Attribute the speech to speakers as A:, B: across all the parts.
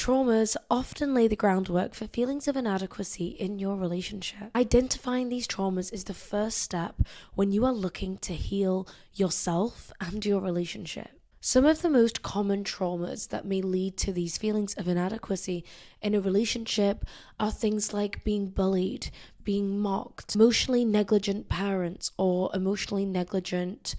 A: traumas often lay the groundwork for feelings of inadequacy in your relationship. Identifying these traumas is the first step when you are looking to heal yourself and your relationship. Some of the most common traumas that may lead to these feelings of inadequacy in a relationship are things like being bullied, being mocked, emotionally negligent parents, or emotionally negligent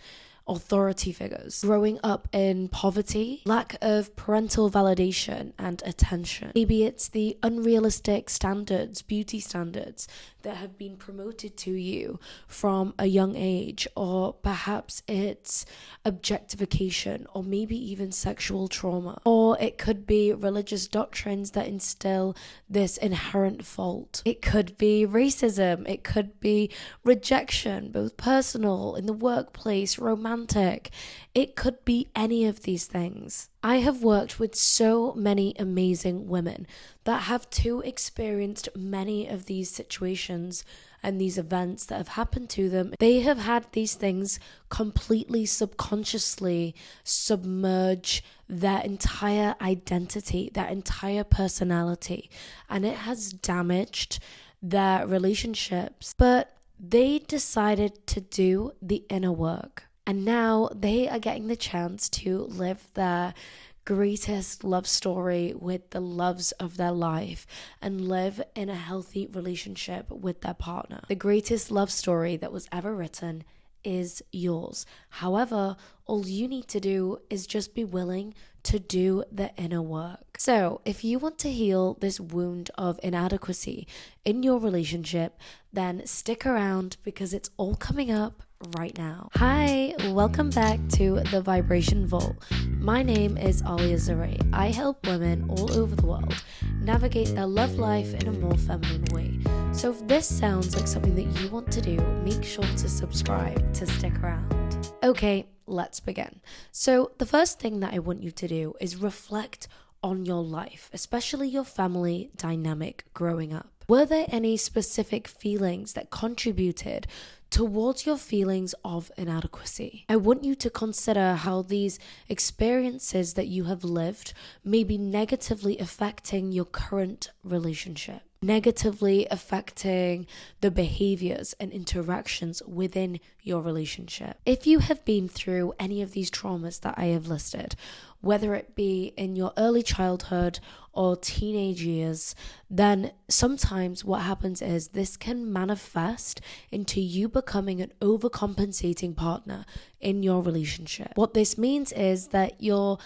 A: authority figures, growing up in poverty, lack of parental validation and attention. Maybe it's the unrealistic standards, beauty standards that have been promoted to you from a young age, or perhaps it's objectification, or maybe even sexual trauma, or it could be religious doctrines that instill this inherent fault. It could be racism, it could be rejection, both personal, in the workplace, romantic. It could be any of these things. I have worked with so many amazing women that have too experienced many of these situations and these events that have happened to them. They have had these things completely subconsciously submerge their entire identity, their entire personality, and it has damaged their relationships. But they decided to do the inner work. And now they are getting the chance to live their greatest love story with the loves of their life and live in a healthy relationship with their partner. The greatest love story that was ever written is yours. However, all you need to do is just be willing to do the inner work. So, if you want to heal this wound of inadequacy in your relationship, then stick around because it's all coming up right now. Hi, welcome back to The Vibration Vault. My name is Alia Zaray. I help women all over the world navigate their love life in a more feminine way. So if this sounds like something that you want to do, make sure to subscribe to stick around. Okay, let's begin. So the first thing that I want you to do is reflect on your life, especially your family dynamic growing up. Were there any specific feelings that contributed towards your feelings of inadequacy? I want you to consider how these experiences that you have lived may be negatively affecting your current relationship, negatively affecting the behaviors and interactions within your relationship. If you have been through any of these traumas that I have listed, whether it be in your early childhood or teenage years, then sometimes what happens is this can manifest into you becoming an overcompensating partner in your relationship. What this means is that your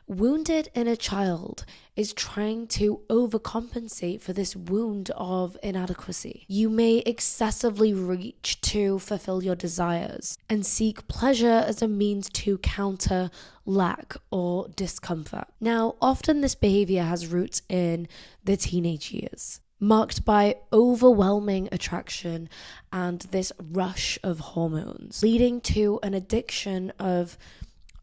A: wounded inner child is trying to overcompensate for this wound of inadequacy. You may excessively reach to fulfill your desires and seek pleasure as a means to counter lack or discomfort. Now, often this behavior has roots in the teenage years, marked by overwhelming attraction and this rush of hormones, leading to an addiction of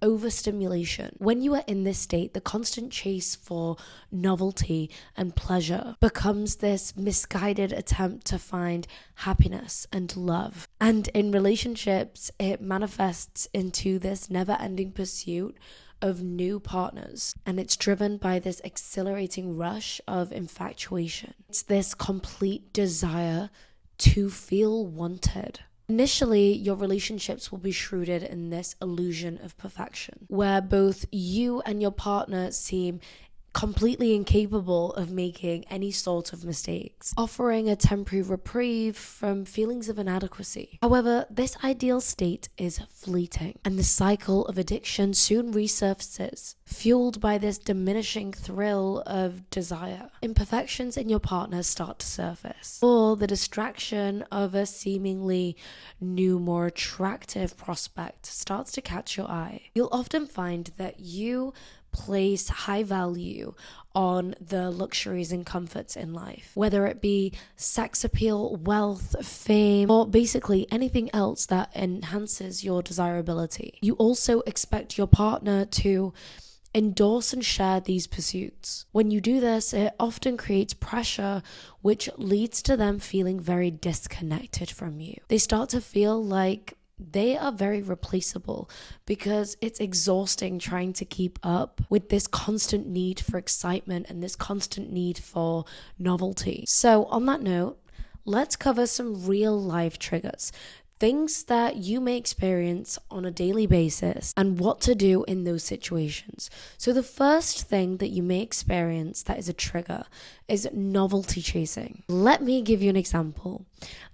A: overstimulation. When you are in this state, the constant chase for novelty and pleasure becomes this misguided attempt to find happiness and love. And in relationships, it manifests into this never-ending pursuit of new partners, and it's driven by this exhilarating rush of infatuation. It's this complete desire to feel wanted. Initially, your relationships will be shrouded in this illusion of perfection, where both you and your partner seem completely incapable of making any sort of mistakes, offering a temporary reprieve from feelings of inadequacy. However, this ideal state is fleeting, and the cycle of addiction soon resurfaces, fueled by this diminishing thrill of desire. Imperfections in your partner start to surface, or the distraction of a seemingly new, more attractive prospect starts to catch your eye. You'll often find that you place high value on the luxuries and comforts in life, whether it be sex appeal, wealth, fame, or basically anything else that enhances your desirability. You also expect your partner to endorse and share these pursuits. When you do this, it often creates pressure, which leads to them feeling very disconnected from you. They start to feel like they are very replaceable because it's exhausting trying to keep up with this constant need for excitement and this constant need for novelty. So on that note, let's cover some real life triggers. Things that you may experience on a daily basis and what to do in those situations. So the first thing that you may experience that is a trigger is novelty chasing. Let me give you an example.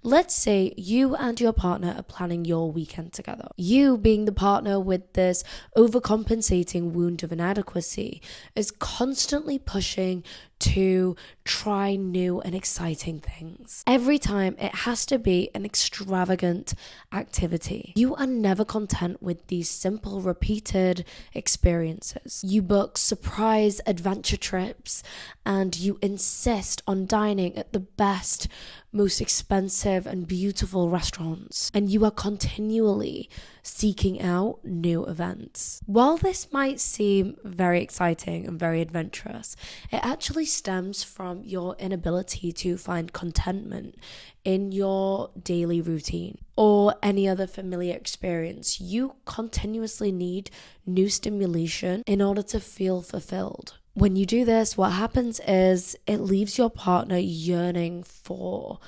A: Let's say you and your partner are planning your weekend together. You, being the partner with this overcompensating wound of inadequacy, is constantly pushing to try new and exciting things. Every time it has to be an extravagant activity. You are never content with these simple, repeated experiences. You book surprise adventure trips and you insist on dining at the best, most expensive and beautiful restaurants, and you are continually seeking out new events. While this might seem very exciting and very adventurous, it actually stems from your inability to find contentment in your daily routine or any other familiar experience. You continuously need new stimulation in order to feel fulfilled. When you do this, what happens is it leaves your partner yearning for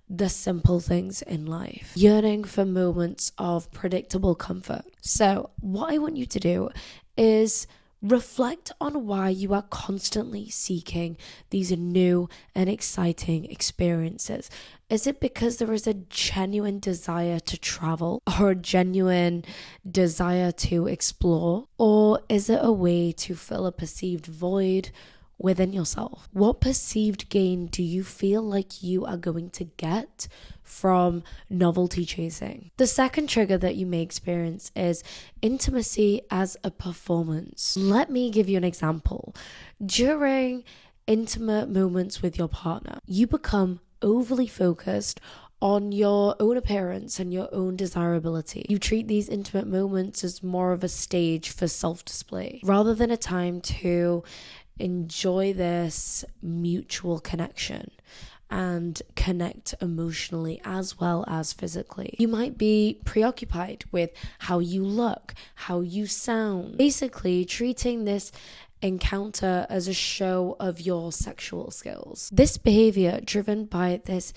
A: the simple things in life, yearning for moments of predictable comfort. So what I want you to do is reflect on why you are constantly seeking these new and exciting experiences. Is it because there is a genuine desire to travel or a genuine desire to explore? Or is it a way to fill a perceived void within yourself? What perceived gain do you feel like you are going to get from novelty chasing? The second trigger that you may experience is intimacy as a performance. Let me give you an example. During intimate moments with your partner, you become overly focused on your own appearance and your own desirability. You treat these intimate moments as more of a stage for self-display rather than a time to enjoy this mutual connection and connect emotionally as well as physically. You might be preoccupied with how you look, how you sound, basically treating this encounter as a show of your sexual skills. This behavior, driven by this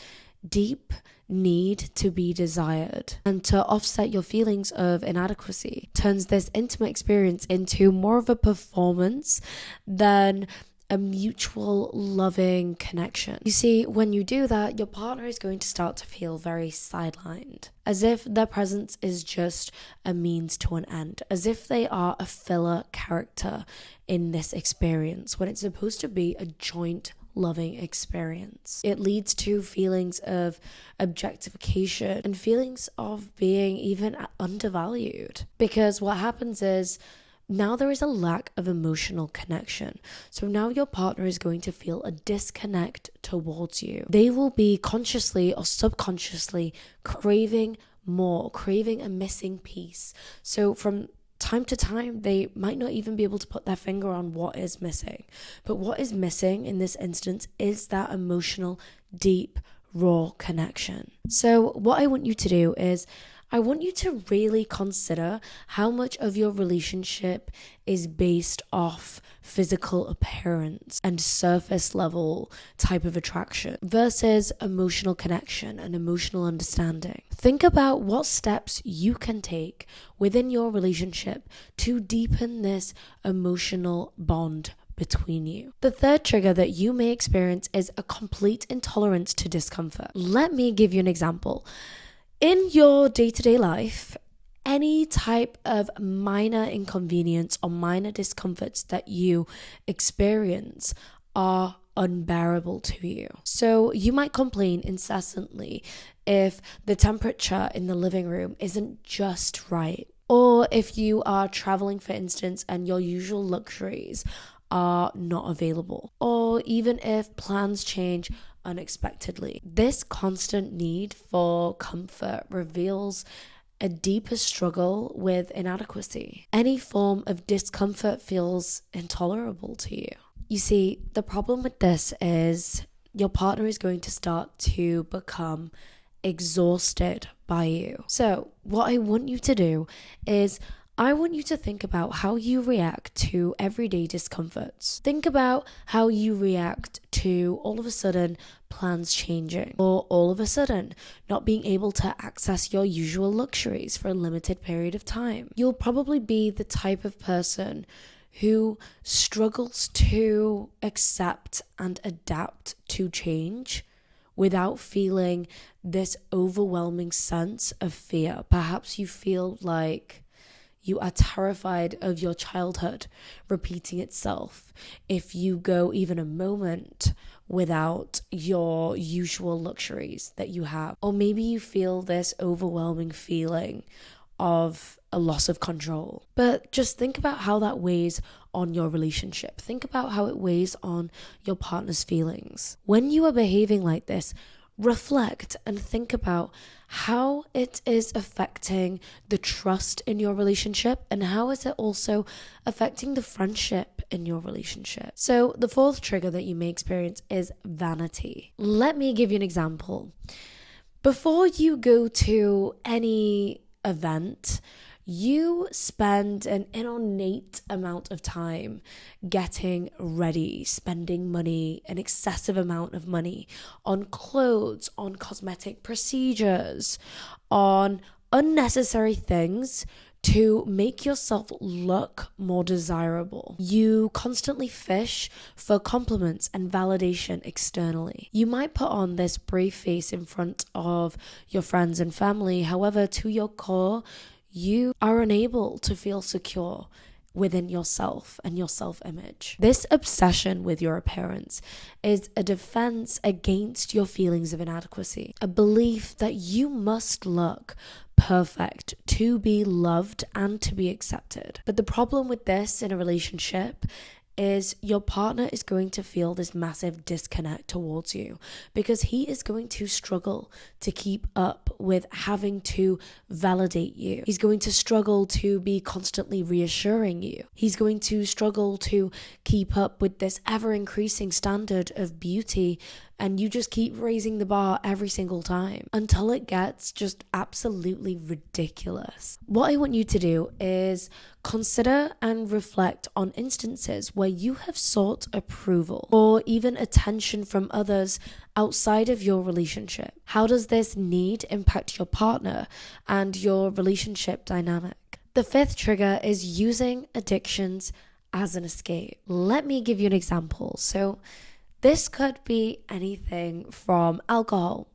A: deep need to be desired and to offset your feelings of inadequacy, turns this intimate experience into more of a performance than a mutual loving connection. You see, when you do that, your partner is going to start to feel very sidelined, as if their presence is just a means to an end, as if they are a filler character in this experience when it's supposed to be a joint loving experience. It leads to feelings of objectification and feelings of being even undervalued, because what happens is now there is a lack of emotional connection. So now your partner is going to feel a disconnect towards you. They will be consciously or subconsciously craving more, craving a missing piece. So from time to time, they might not even be able to put their finger on what is missing. But what is missing in this instance is that emotional, deep, raw connection. So what I want you to do is I want you to really consider how much of your relationship is based off physical appearance and surface level type of attraction versus emotional connection and emotional understanding. Think about what steps you can take within your relationship to deepen this emotional bond between you. The third trigger that you may experience is a complete intolerance to discomfort. Let me give you an example. In your day-to-day life, any type of minor inconvenience or minor discomforts that you experience are unbearable to you. So you might complain incessantly if the temperature in the living room isn't just right, or if you are traveling, for instance, and your usual luxuries are not available, or even if plans change unexpectedly. This constant need for comfort reveals a deeper struggle with inadequacy. Any form of discomfort feels intolerable to you. You see, the problem with this is your partner is going to start to become exhausted by you. So what I want you to do is I want you to think about how you react to everyday discomforts. Think about how you react to all of a sudden plans changing, or all of a sudden not being able to access your usual luxuries for a limited period of time. You'll probably be the type of person who struggles to accept and adapt to change without feeling this overwhelming sense of fear. Perhaps you feel like you are terrified of your childhood repeating itself if you go even a moment without your usual luxuries that you have. Or maybe you feel this overwhelming feeling of a loss of control. But just think about how that weighs on your relationship. Think about how it weighs on your partner's feelings. When you are behaving like this, reflect and think about how it is affecting the trust in your relationship, and how is it also affecting the friendship in your relationship. So the fourth trigger that you may experience is vanity. Let me give you an example. Before you go to any event, you spend an inordinate amount of time getting ready, spending money, an excessive amount of money on clothes, on cosmetic procedures, on unnecessary things to make yourself look more desirable. You constantly fish for compliments and validation externally. You might put on this brave face in front of your friends and family. However, to your core, you are unable to feel secure within yourself and your self-image. This obsession with your appearance is a defense against your feelings of inadequacy, a belief that you must look perfect to be loved and to be accepted. But the problem with this in a relationship is your partner is going to feel this massive disconnect towards you, because he is going to struggle to keep up with having to validate you. He's going to struggle to be constantly reassuring you. He's going to struggle to keep up with this ever increasing standard of beauty, and you just keep raising the bar every single time until it gets just absolutely ridiculous. What I want you to do is consider and reflect on instances where you have sought approval or even attention from others outside of your relationship. How does this need impact your partner and your relationship dynamic? The fifth trigger is using addictions as an escape. Let me give you an example. So this could be anything from alcohol,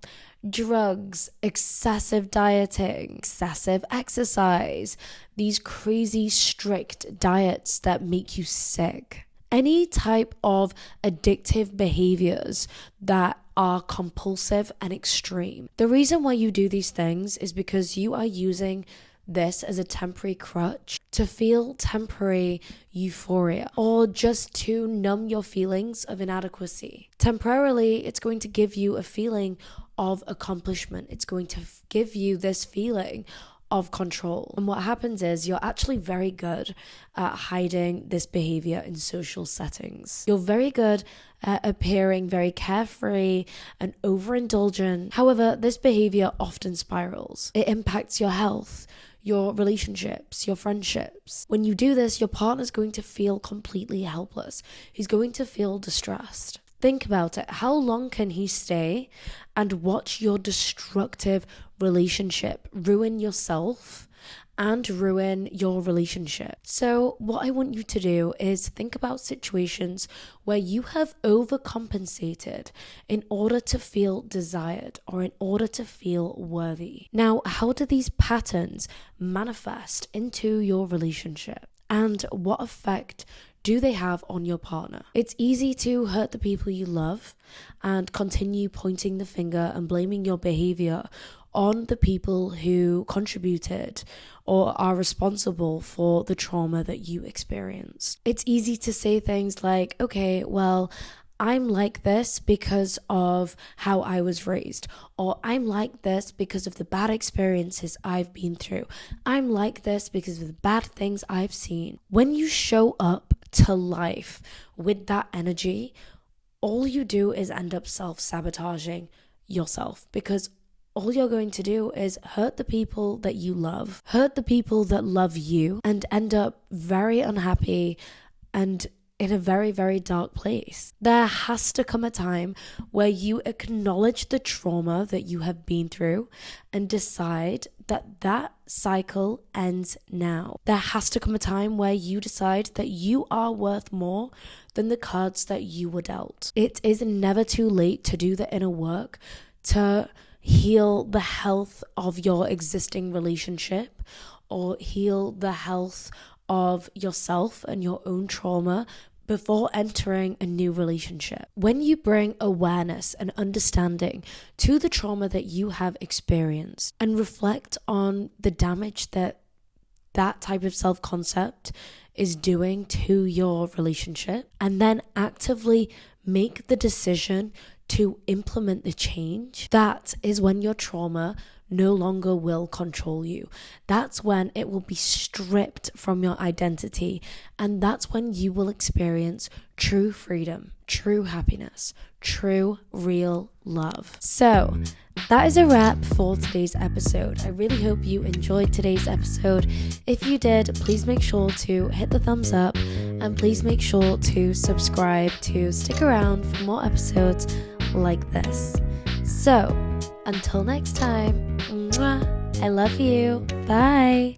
A: drugs, excessive dieting, excessive exercise, these crazy strict diets that make you sick. Any type of addictive behaviors that are compulsive and extreme. The reason why you do these things is because you are using this as a temporary crutch to feel temporary euphoria, or just to numb your feelings of inadequacy. Temporarily, it's going to give you a feeling of accomplishment. It's going to give you this feeling of control. And what happens is you're actually very good at hiding this behavior in social settings. You're very good at appearing very carefree and overindulgent. However, this behavior often spirals. It impacts your health, your relationships, your friendships. When you do this, your partner's going to feel completely helpless. He's going to feel distressed. Think about it. How long can he stay and watch your destructive relationship ruin yourself and ruin your relationship? So what I want you to do is think about situations where you have overcompensated in order to feel desired or in order to feel worthy. Now, how do these patterns manifest into your relationship? And what effect do they have on your partner? It's easy to hurt the people you love and continue pointing the finger and blaming your behavior on the people who contributed or are responsible for the trauma that you experienced. It's easy to say things like, okay, well, I'm like this because of how I was raised, or I'm like this because of the bad experiences I've been through. I'm like this because of the bad things I've seen. When you show up to life with that energy, all you do is end up self-sabotaging yourself, because all you're going to do is hurt the people that you love, hurt the people that love you, and end up very unhappy and in a very, very dark place. There has to come a time where you acknowledge the trauma that you have been through and decide that that cycle ends now. There has to come a time where you decide that you are worth more than the cards that you were dealt. It is never too late to do the inner work, to heal the health of your existing relationship or heal the health of yourself and your own trauma before entering a new relationship. When you bring awareness and understanding to the trauma that you have experienced and reflect on the damage that that type of self-concept is doing to your relationship, and then actively make the decision to implement the change, that is when your trauma no longer will control you. That's when it will be stripped from your identity, and that's when you will experience true freedom, true happiness, true real love. So that is a wrap for today's episode. I really hope you enjoyed today's episode. If you did, please make sure to hit the thumbs up and please make sure to subscribe to stick around for more episodes like this. So until next time, I love you. Bye.